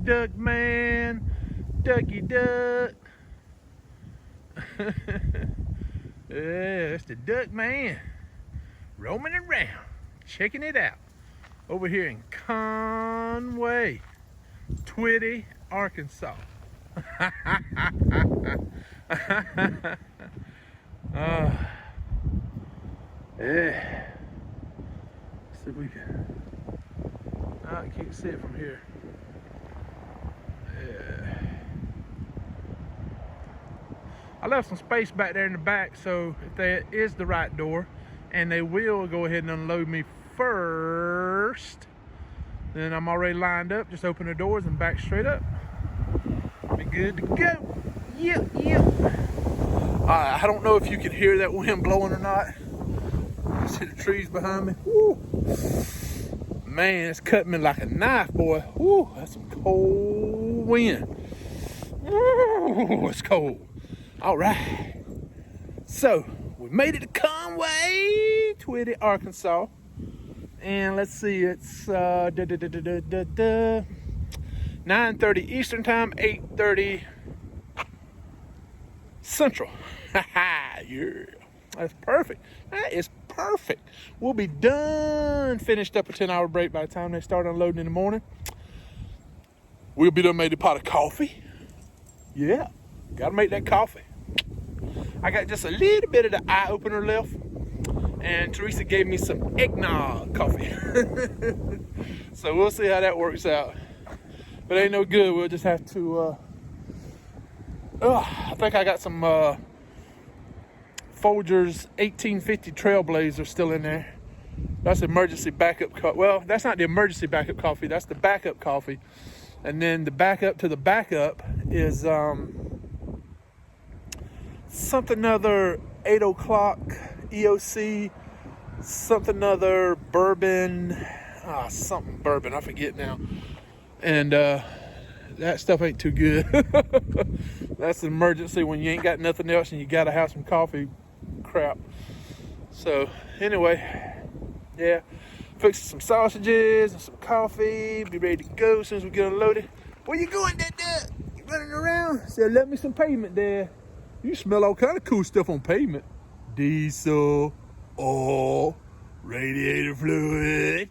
Duck man, ducky duck. Yeah, it's the duck man roaming around, checking it out over here in Conway, Twitty, Arkansas. Yeah. See if we can. I can't see it from here. Yeah. I left some space back there in the back, so if that is the right door, and they will go ahead and unload me first, then I'm already lined up. Just open the doors and back straight up. Be good to go. Yeah, yeah. I don't know if you can hear that wind blowing or not. You see the trees behind me? Woo. Man, it's cutting me like a knife, boy. Woo, that's some cold wind. Woo, it's cold. All right. So, we made it to Conway, Twitty, Arkansas. And let's see, it's 9:30 Eastern Time, 8:30 Central. Yeah, that's perfect. That is perfect. We'll be done, finished up a 10-hour break by the time they start unloading in the morning. We'll be done made a pot of coffee. Yeah, gotta make that coffee. I got just a little bit of the eye opener left, and Teresa gave me some eggnog coffee. So we'll see how that works out. But ain't no good. We'll just have to I think I got some Folgers 1850 Trailblazer still in there. That's emergency backup coffee. Well, that's not the emergency backup coffee. That's the backup coffee. And then the backup to the backup is something other 8 o'clock EOC, something other bourbon, something bourbon, I forget now. And that stuff ain't too good. That's an emergency when you ain't got nothing else and you gotta have some coffee crap. So anyway, yeah, fixing some sausages and some coffee, be ready to go as soon as we get unloaded. Where you going, that duck? You running around? Said, let me some pavement there. You smell all kind of cool stuff on pavement. Diesel, oil, radiator fluid.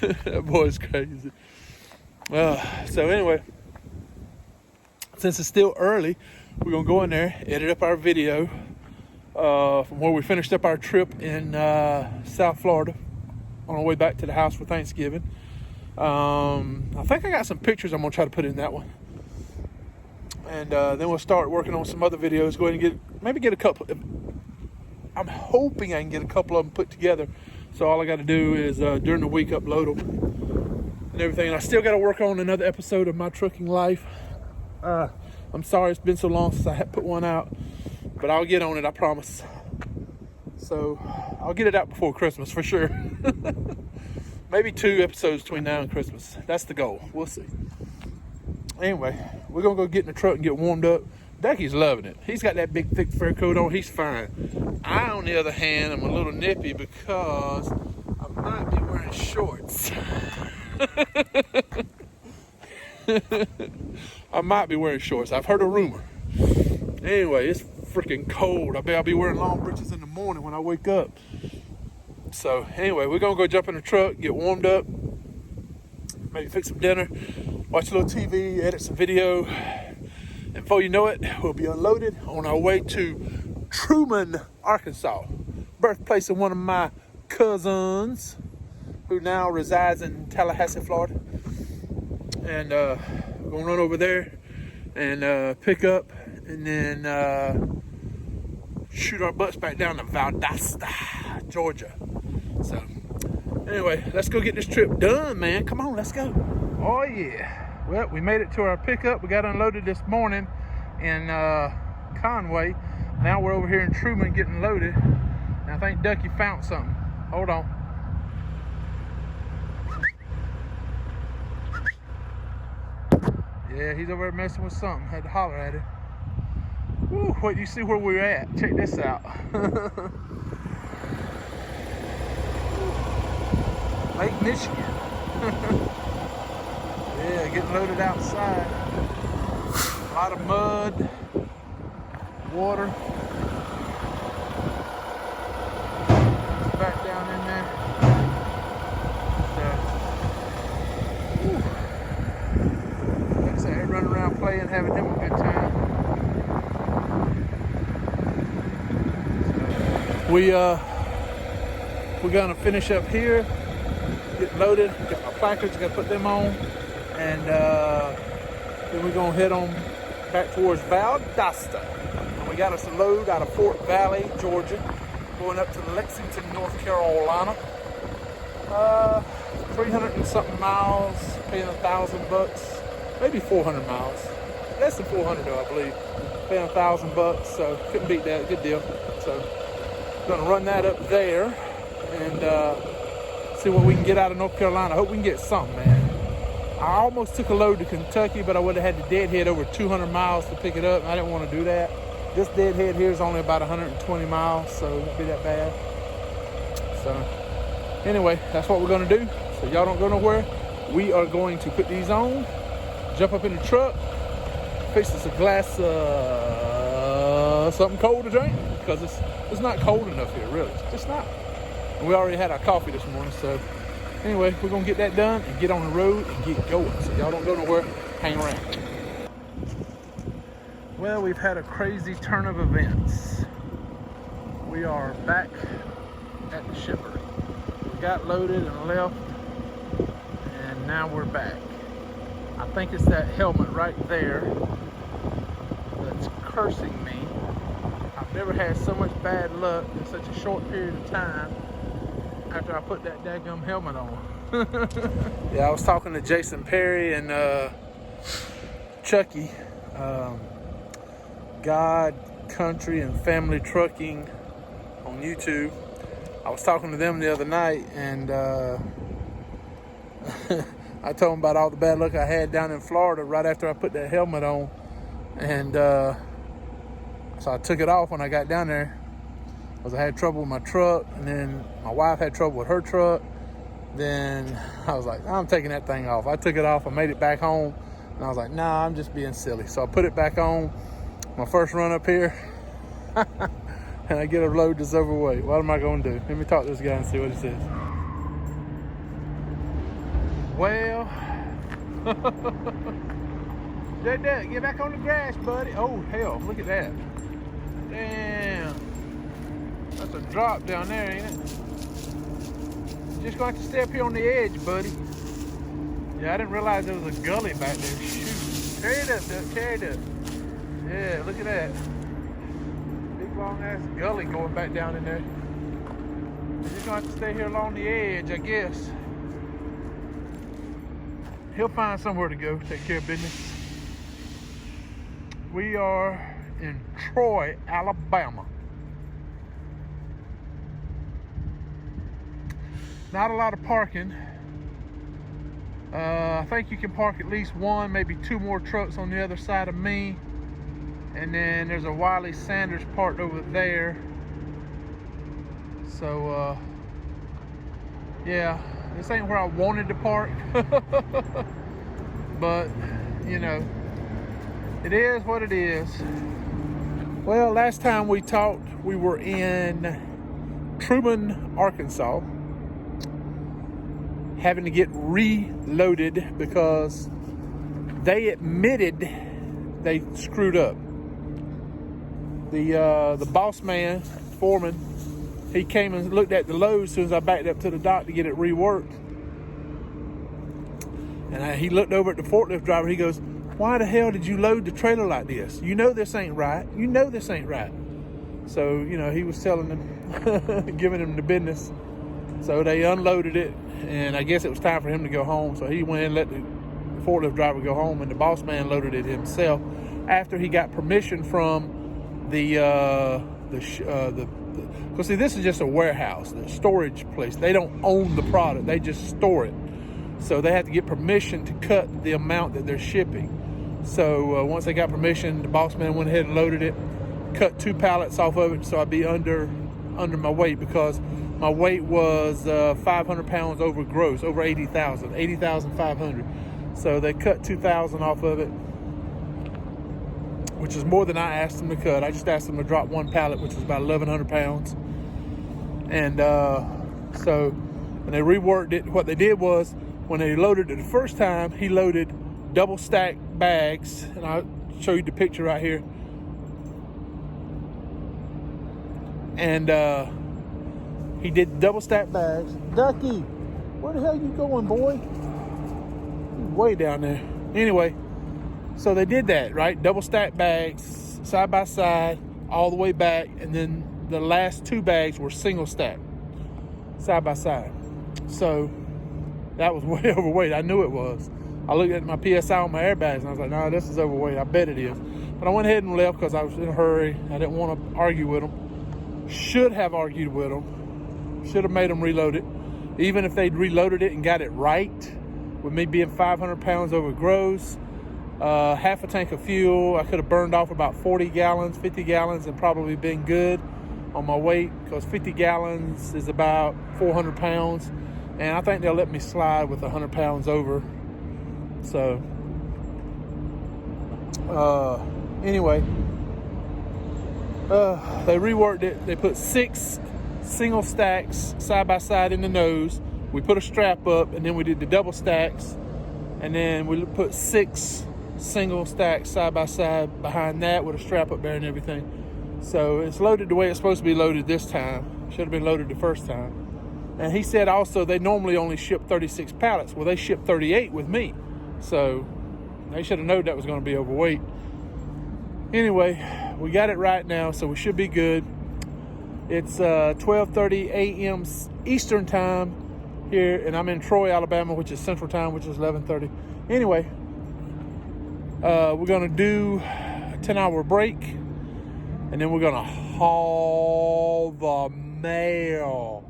That boy's crazy. So anyway, since it's still early, we're gonna go in there, edit up our video from where we finished up our trip in South Florida on our way back to the house for Thanksgiving. I think I got some pictures I'm gonna try to put in that one, and then we'll start working on some other videos. Go ahead and get a couple. I'm hoping I can get a couple of them put together. So all I got to do is during the week upload them and everything. And I still got to work on another episode of my trucking life. I'm sorry it's been so long since I had put one out, but I'll get on it, I promise. So I'll get it out before Christmas for sure. Maybe 2 episodes between now and Christmas. That's the goal. We'll see. Anyway, we're going to go get in the truck and get warmed up. Ducky's loving it. He's got that big thick fur coat on. He's fine. I, on the other hand, am a little nippy because I might be wearing shorts. I might be wearing shorts. I've heard a rumor. Anyway, it's freaking cold. I bet I'll be wearing long breeches in the morning when I wake up. So anyway, we're going to go jump in the truck, get warmed up, maybe fix some dinner, watch a little TV, edit some video. And before you know it, we'll be unloaded on our way to Truman, Arkansas, birthplace of one of my cousins who now resides in Tallahassee, Florida. And we're going to run over there and pick up and then shoot our butts back down to Valdosta, Georgia. So anyway, let's go get this trip done, man. Come on, let's go. Oh, yeah. Well, we made it to our pickup. We got unloaded this morning in Conway. Now we're over here in Truman getting loaded. And I think Ducky found something. Hold on. Yeah, he's over there messing with something. Had to holler at him. Woo, wait, you see where we're at? Check this out. Lake Michigan. Yeah, getting loaded outside. A lot of mud, water. It's back down in there. Like I said, they're running around playing, having them a good time. We're gonna finish up here, get loaded, get my placards, gotta put them on, and then we're gonna head on back towards Valdosta. And we got us a load out of Fort Valley, Georgia, going up to Lexington, North Carolina. 300 and something miles, paying $1,000, maybe 400 miles. Less than 400 though, I believe. Paying $1,000, so couldn't beat that. Good deal. So gonna run that up there and see what we can get out of North Carolina. I hope we can get something, man. I almost took a load to Kentucky, but I would have had to deadhead over 200 miles to pick it up, and I didn't want to do that. This deadhead here is only about 120 miles, so it won't be that bad. So anyway, that's what we're gonna do. So y'all don't go nowhere. We are going to put these on, jump up in the truck, fix us a glass something cold to drink, because it's not cold enough here, really. It's just not. And we already had our coffee this morning, so anyway, we're gonna get that done and get on the road and get going. So y'all don't go nowhere, hang around. Well, we've had a crazy turn of events. We are back at the shipper. We got loaded and left, and now we're back. I think it's that helmet right there that's cursing me. I've never had so much bad luck in such a short period of time after I put that daggum helmet on. Yeah, I was talking to Jason Perry and Chucky, God, Country, and Family Trucking on YouTube. I was talking to them the other night, and I told them about all the bad luck I had down in Florida right after I put that helmet on. And so I took it off when I got down there, because I had trouble with my truck, and then my wife had trouble with her truck. Then I was like, I'm taking that thing off. I took it off, I made it back home, and I was like, nah, I'm just being silly. So I put it back on, my first run up here, and I get a load that's overweight. What am I gonna do? Let me talk to this guy and see what he says. Well, Dad, get back on the grass, buddy. Oh, hell, look at that. Damn. That's a drop down there, ain't it? Just gonna have to stay up here on the edge, buddy. Yeah, I didn't realize there was a gully back there. Shoot. Carry it up, Duck, carry it up. Yeah, look at that. Big long ass gully going back down in there. You're just gonna have to stay here along the edge, I guess. He'll find somewhere to go, take care of business. We are in Troy, Alabama. Not a lot of parking. I think you can park at least one, maybe two more trucks on the other side of me. And then there's a Wiley Sanders parked over there. So, yeah, this ain't where I wanted to park. But, you know, it is what it is. Well, last time we talked, we were in Truman, Arkansas, having to get reloaded because they admitted they screwed up. The boss man, foreman, he came and looked at the load as soon as I backed up to the dock to get it reworked. And he looked over at the forklift driver. He goes, why the hell did you load the trailer like this? You know this ain't right. You know this ain't right. So, you know, he was telling them, giving them the business. So they unloaded it, and I guess it was time for him to go home. So he went and let the forklift driver go home, and the boss man loaded it himself after he got permission from because see, this is just a warehouse, the storage place. They don't own the product, they just store it. So they have to get permission to cut the amount that they're shipping. So once they got permission, the boss man went ahead and loaded it, cut 2 pallets off of it, so I'd be under my weight, because my weight was 500 pounds over gross, over 80,000, 80,500. So they cut 2,000 off of it, which is more than I asked them to cut. I just asked them to drop one pallet, which was about 1,100 pounds. And so when they reworked it, what they did was, when they loaded it the first time, he loaded double stack bags, and I'll show you the picture right here. And he did double stack bags. Ducky, where the hell you going, boy? He's way down there. Anyway, so they did that, right? Double stack bags, side by side, all the way back, and then the last 2 bags were single stack, side by side. So that was way overweight. I knew it was. I looked at my PSI on my airbags and I was like, no, this is overweight. I bet it is. But I went ahead and left because I was in a hurry. I didn't want to argue with them. Should have argued with them. Should have made them reload it. Even if they'd reloaded it and got it right, with me being 500 pounds over gross, half a tank of fuel, I could have burned off about 40 gallons, 50 gallons, and probably been good on my weight, because 50 gallons is about 400 pounds. And I think they'll let me slide with 100 pounds over. So, anyway, they reworked it. They put 6 single stacks side by side in the nose. We put a strap up, and then we did the double stacks, and then we put 6 single stacks side by side behind that with a strap up there and everything. So it's loaded the way it's supposed to be loaded this time. Should have been loaded the first time. And he said also they normally only ship 36 pallets. Well, they shipped 38 with me. So they should have known that was going to be overweight. Anyway, we got it right now, so we should be good. It's 12:30 a.m. Eastern time here, and I'm in Troy, Alabama, which is Central Time, which is 11:30. Anyway, we're going to do a 10-hour break, and then we're going to haul the mail.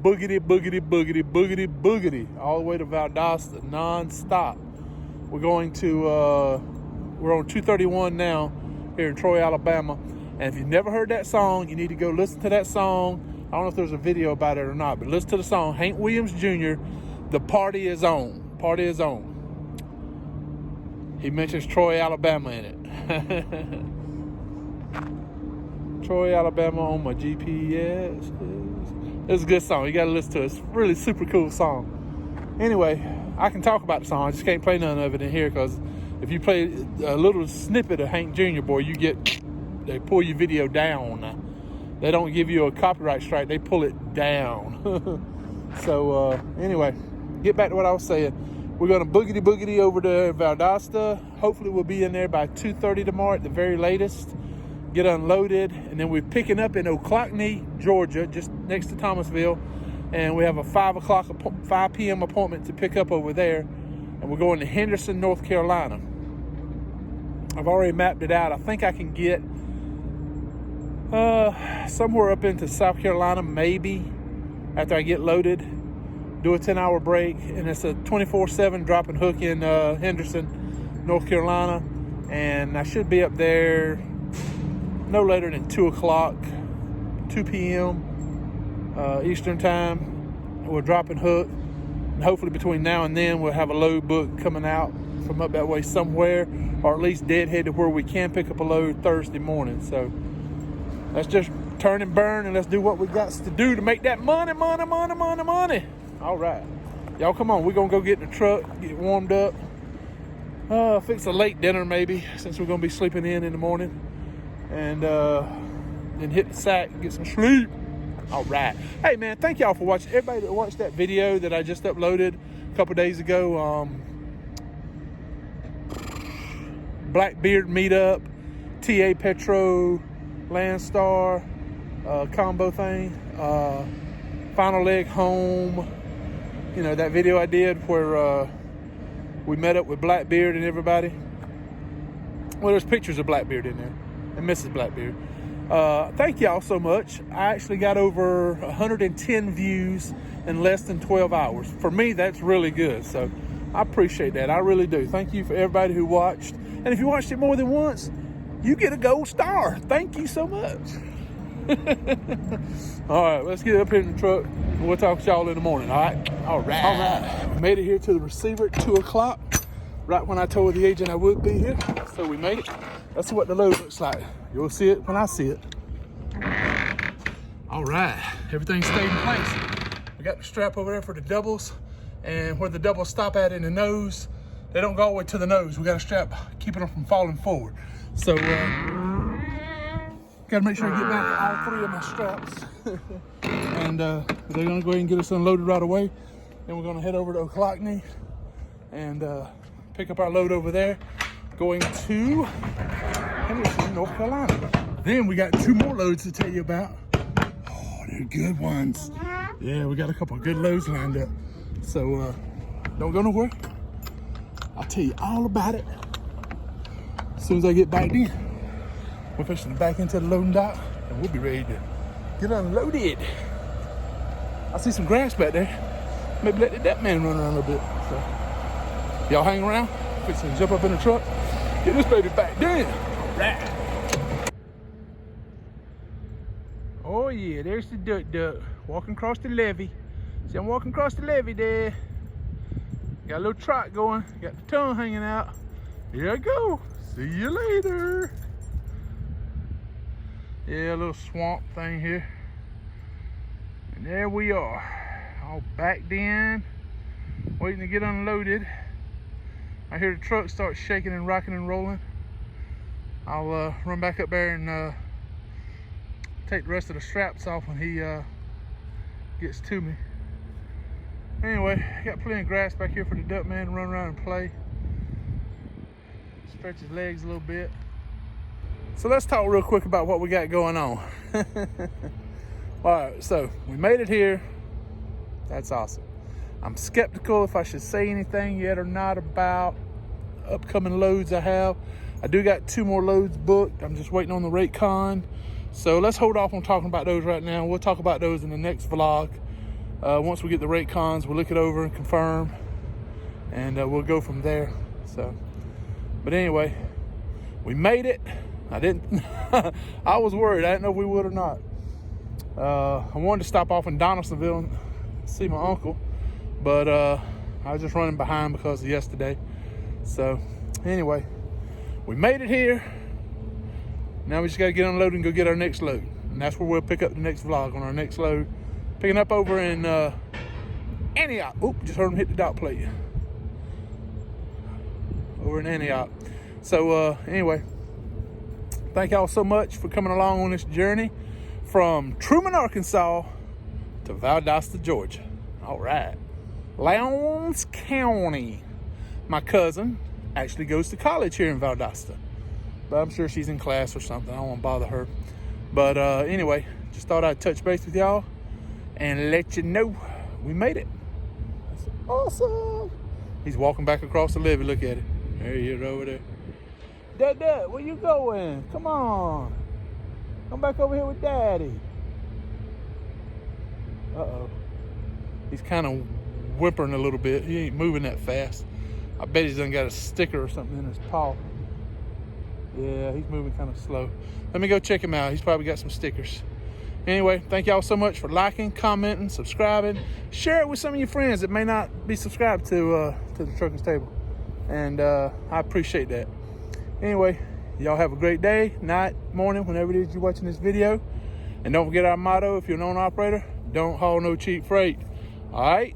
Boogity, boogity, boogity, boogity, boogity, all the way to Valdosta, non-stop. We're on 231 now here in Troy, Alabama. And if you've never heard that song, you need to go listen to that song. I don't know if there's a video about it or not, but listen to the song. Hank Williams Jr., The Party Is On. Party is on. He mentions Troy, Alabama in it. Troy, Alabama on my GPS. It's a good song. You got to listen to it. It's a really super cool song. Anyway, I can talk about the song. I just can't play none of it in here, because if you play a little snippet of Hank Jr., boy, they pull your video down. They don't give you a copyright strike. They pull it down. So anyway, get back to what I was saying. We're going to boogity over to Valdosta. Hopefully we'll be in there by 2:30 tomorrow at the very latest. Get unloaded, and then we're picking up in Ocklawaha, Georgia, just next to Thomasville, and we have a 5 p.m. appointment to pick up over there, and we're going to Henderson, North Carolina. I've already mapped it out. I think I can get somewhere up into South Carolina, maybe, after I get loaded, do a 10-hour break, and it's a 24/7 drop and hook in Henderson, North Carolina, and I should be up there no later than 2 p.m. Eastern time. We'll drop and hook, and hopefully between now and then we'll have a load book coming out from up that way somewhere, or at least deadhead to where we can pick up a load Thursday morning. So let's just turn and burn, and let's do what we got to do to make that money. All right, y'all, come on. We're gonna go get in the truck, get warmed up, fix a late dinner maybe, since we're gonna be sleeping in the morning, and then hit the sack and get some sleep. All right. Hey man, thank y'all for watching. Everybody that watched that video that I just uploaded a couple days ago, Blackbeard meetup, TA Petro, Landstar combo thing, final leg home. You know, that video I did where we met up with Blackbeard and everybody. Well, there's pictures of Blackbeard in there and Mrs. Blackbeard. Thank y'all so much. I actually got over 110 views in less than 12 hours. For me, that's really good. So I appreciate that. I really do. Thank you for everybody who watched. And if you watched it more than once, you get a gold star. Thank you so much. All right, let's get up here in the truck. We'll talk to y'all in the morning, all right? All right. We made it here to the receiver at 2 o'clock, right when I told the agent I would be here. So we made it. That's what the load looks like. You'll see it when I see it. All right, everything stayed in place. We got the strap over there for the doubles, and where the doubles stop at in the nose, they don't go all the way to the nose. We got a strap keeping them from falling forward. So, gotta make sure I get back all 3 of my straps. And they're gonna go ahead and get us unloaded right away. Then we're gonna head over to Ocklackney and pick up our load over there, going to Henderson, North Carolina. Then we got 2 more loads to tell you about. Oh, they're good ones. Yeah, we got a couple of good loads lined up. So don't go nowhere. I'll tell you all about it as soon as I get back in. We're fishing back into the loading dock, and we'll be ready to get unloaded. I see some grass back there. Maybe let that man run around a little bit. So, y'all hang around, fixing to jump up in the truck, get this baby back in. All right. Oh yeah, there's the duck walking across the levee. See, I'm walking across the levee there. Got a little trot going, got the tongue hanging out. Here I go. See you later. Yeah, a little swamp thing here. And there we are, all backed in, waiting to get unloaded. I hear the truck start shaking and rocking and rolling. I'll run back up there and take the rest of the straps off when he gets to me. Anyway, got plenty of grass back here for the duck man to run around and play. Stretch his legs a little bit. So let's talk real quick about what we got going on. All right, so we made it here. That's awesome. I'm skeptical if I should say anything yet or not about upcoming loads I have. I do got 2 more loads booked. I'm just waiting on the rate con. So let's hold off on talking about those right now. We'll talk about those in the next vlog. Once we get the rate cons, we'll look it over and confirm, and we'll go from there. So, but anyway, we made it. I didn't, I was worried. I didn't know if we would or not. I wanted to stop off in Donaldsonville and see my uncle, but I was just running behind because of yesterday. So anyway, we made it here. Now we just got to get unloaded and go get our next load. And that's where we'll pick up the next vlog on our next load. Picking up over in Antioch. Oop, just heard him hit the dot plate. Over in Antioch. So anyway, thank y'all so much for coming along on this journey from Truman, Arkansas to Valdosta, Georgia. All right. Lowndes County. My cousin actually goes to college here in Valdosta, but I'm sure she's in class or something. I don't want to bother her. But anyway, just thought I'd touch base with y'all and let you know we made it. That's awesome. He's walking back across the levee. Look at it. There he is over there. Dad, where you going? Come on. Come back over here with Daddy. Uh-oh. He's kind of whimpering a little bit. He ain't moving that fast. I bet he's done got a sticker or something in his paw. Yeah, he's moving kind of slow. Let me go check him out. He's probably got some stickers. Anyway, thank y'all so much for liking, commenting, subscribing. Share it with some of your friends that may not be subscribed to the Trucker's Table. And I appreciate that. Anyway, y'all have a great day, night, morning, whenever it is you're watching this video. And don't forget our motto, if you're an owner operator, don't haul no cheap freight. All right?